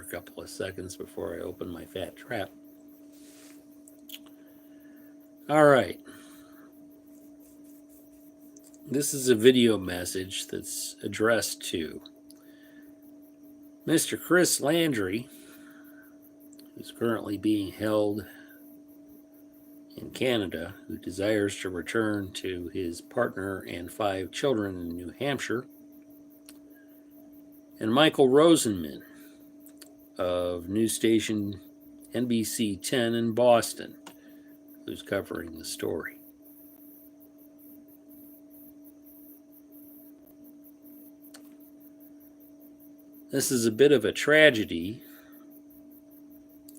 a couple of seconds before I open my fat trap. All right. This is a video message that's addressed to Mr. Chris Landry, who's currently being held in Canada, who desires to return to his partner and 5 children in New Hampshire, and Michael Rosenman of news station NBC 10 in Boston, who's covering the story. This is a bit of a tragedy,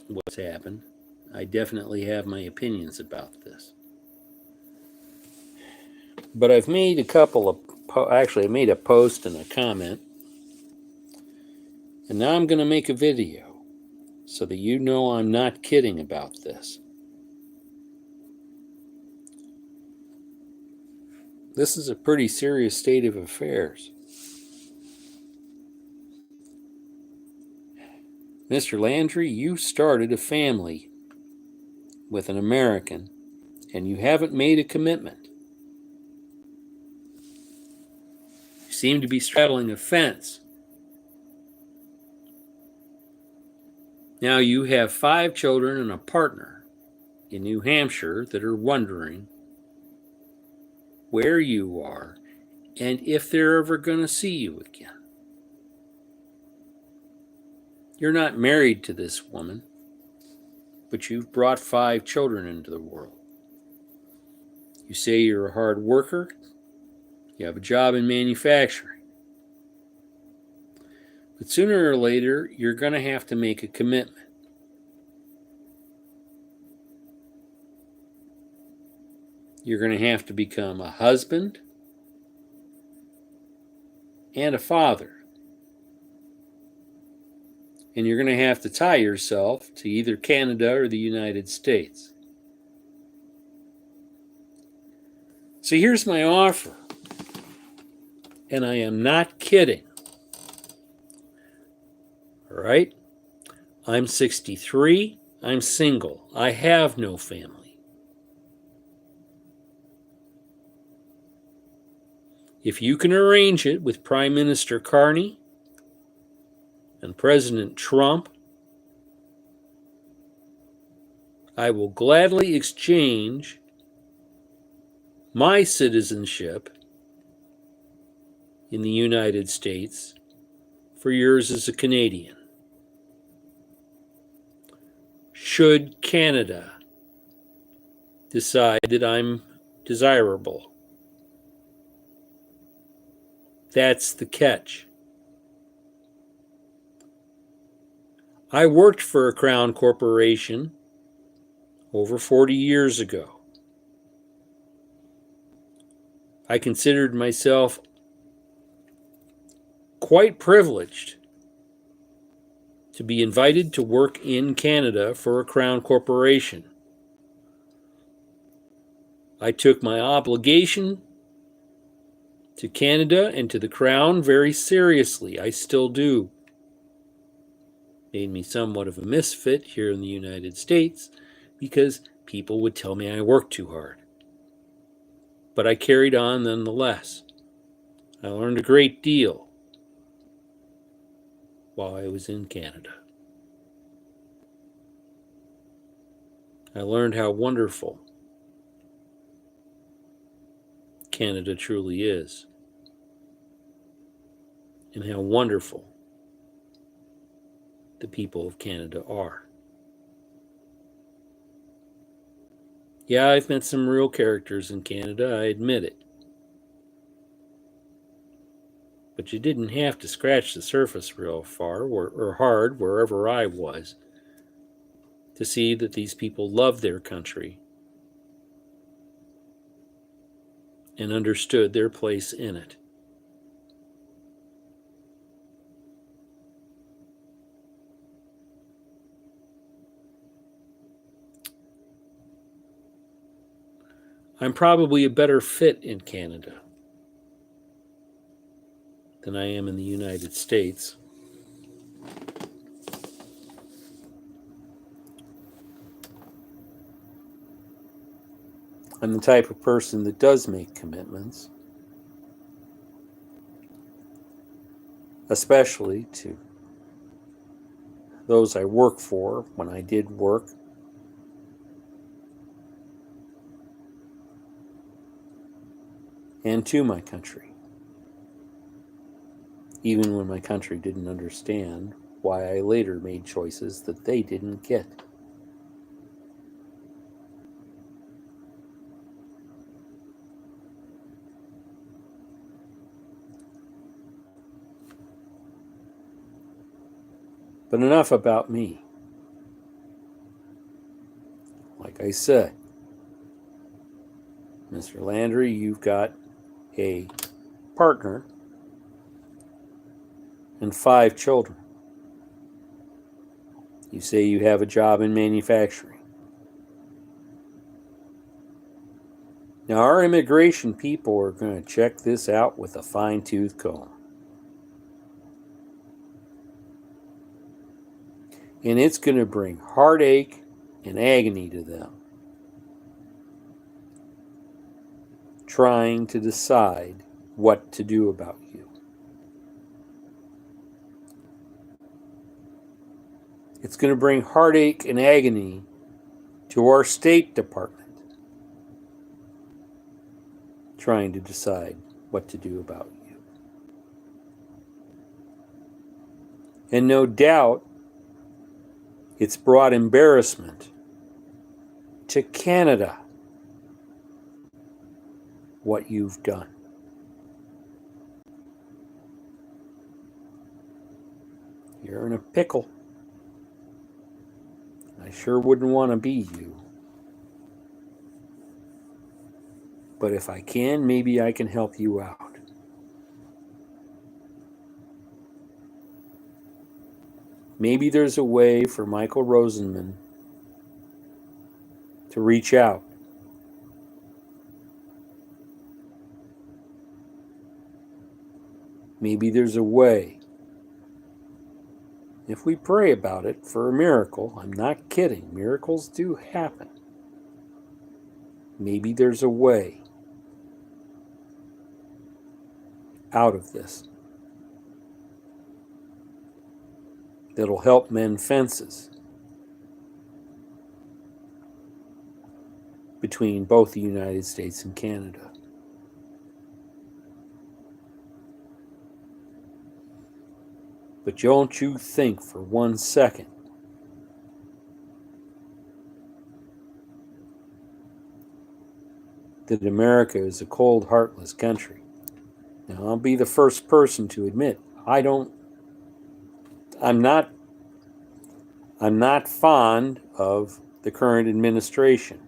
what's happened. I definitely have my opinions about this. But I've made a couple of, actually I made a post and a comment, and now I'm going to make a video so that you know I'm not kidding about this. This is a pretty serious state of affairs. Mr. Landry, you started a family with an American, and you haven't made a commitment. You seem to be straddling a fence. Now you have 5 children and a partner in New Hampshire that are wondering where you are and if they're ever going to see you again. You're not married to this woman, but you've brought 5 children into the world. You say you're a hard worker. You have a job in manufacturing. But sooner or later, you're going to have to make a commitment. You're going to have to become a husband and a father. And you're going to have to tie yourself to either Canada or the United States. So here's my offer. And I am not kidding. All right? I'm 63. I'm single. I have no family. If you can arrange it with Prime Minister Carney and President Trump, I will gladly exchange my citizenship in the United States for yours as a Canadian. Should Canada decide that I'm desirable, that's the catch. I worked for a Crown corporation over 40 years ago. I considered myself quite privileged to be invited to work in Canada for a Crown corporation. I took my obligation to Canada and to the Crown very seriously. I still do. Made me somewhat of a misfit here in the United States because people would tell me I worked too hard. But I carried on nonetheless. I learned a great deal while I was in Canada. I learned how wonderful Canada truly is, and how wonderful the people of Canada are. Yeah, I've met some real characters in Canada, I admit it. But you didn't have to scratch the surface real far or hard wherever I was to see that these people loved their country and understood their place in it. I'm probably a better fit in Canada than I am in the United States. I'm the type of person that does make commitments, especially to those I work for when I did work, and to my country, even when my country didn't understand why I later made choices that they didn't get. But enough about me. Like I said, Mr. Landry, you've got a partner and 5 children. You say you have a job in manufacturing. Now, our immigration people are going to check this out with a fine-tooth comb. And it's going to bring heartache and agony to them, trying to decide what to do about you. It's going to bring heartache and agony to our State Department, trying to decide what to do about you. And no doubt, it's brought embarrassment to Canada, what you've done. You're in a pickle. I sure wouldn't want to be you. But if I can, maybe I can help you out. Maybe there's a way for Michael Rosenman to reach out. Maybe there's a way. If we pray about it for a miracle, I'm not kidding, miracles do happen. Maybe there's a way out of this that'll help mend fences between both the United States and Canada. But don't you think for 1 second that America is a cold, heartless country. Now, I'll be the first person to admit I'm not fond of the current administration.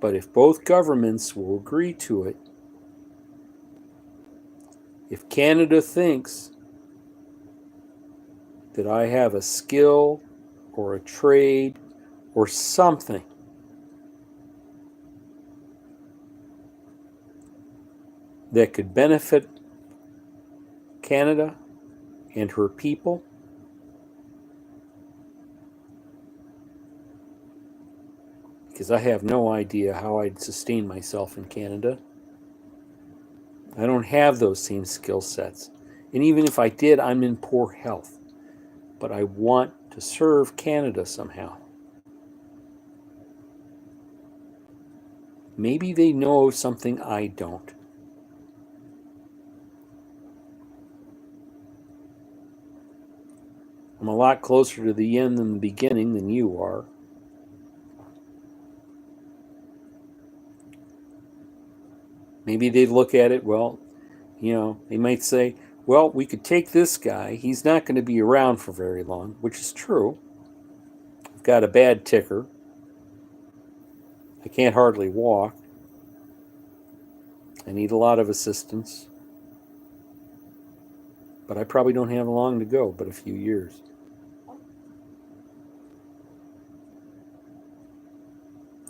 But if both governments will agree to it, if Canada thinks that I have a skill or a trade or something that could benefit Canada and her people, because I have no idea how I'd sustain myself in Canada. I don't have those same skill sets. And even if I did, I'm in poor health. But I want to serve Canada somehow. Maybe they know something I don't. I'm a lot closer to the end than the beginning than you are. Maybe they'd look at it, well, they might say, well, we could take this guy. He's not going to be around for very long, which is true. I've got a bad ticker. I can't hardly walk. I need a lot of assistance. But I probably don't have long to go, but a few years.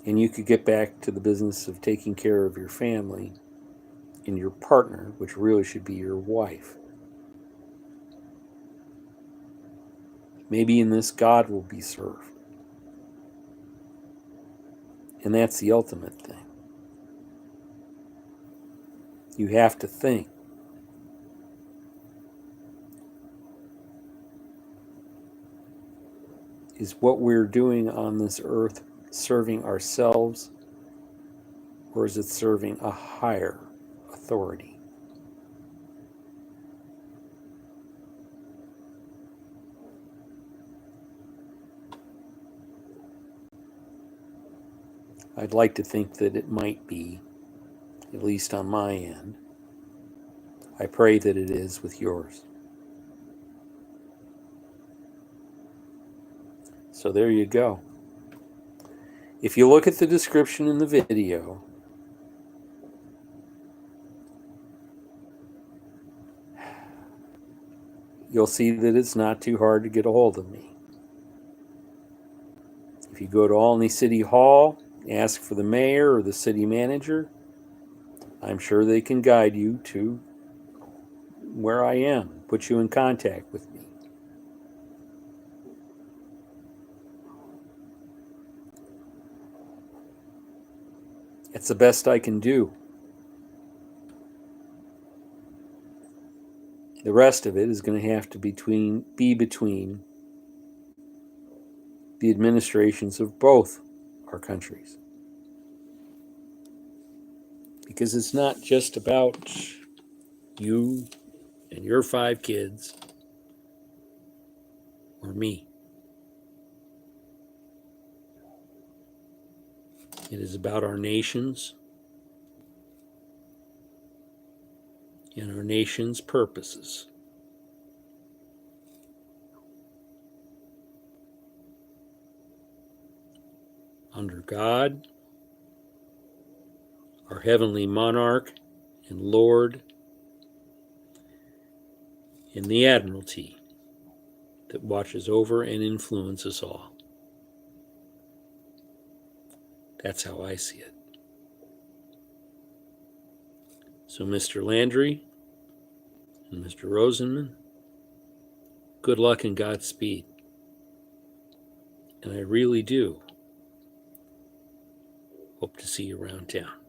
And you could get back to the business of taking care of your family and your partner, which really should be your wife. Maybe in this God will be served. And that's the ultimate thing. You have to think. Is what we're doing on this earth serving ourselves, or is it serving a higher authority? I'd like to think that it might be, at least on my end. I pray that it is with yours. So there you go. If you look at the description in the video, you'll see that it's not too hard to get a hold of me. If you go to Olney City Hall, ask for the mayor or the city manager, I'm sure they can guide you to where I am, put you in contact with me. It's the best I can do. The rest of it is going to have to be between the administrations of both our countries. Because it's not just about you and your 5 kids or me. It is about our nations and our nation's purposes. Under God, our heavenly monarch and Lord, in the admiralty that watches over and influences all. That's how I see it. So, Mr. Landry and Mr. Rosenman, good luck and Godspeed. And I really do hope to see you around town.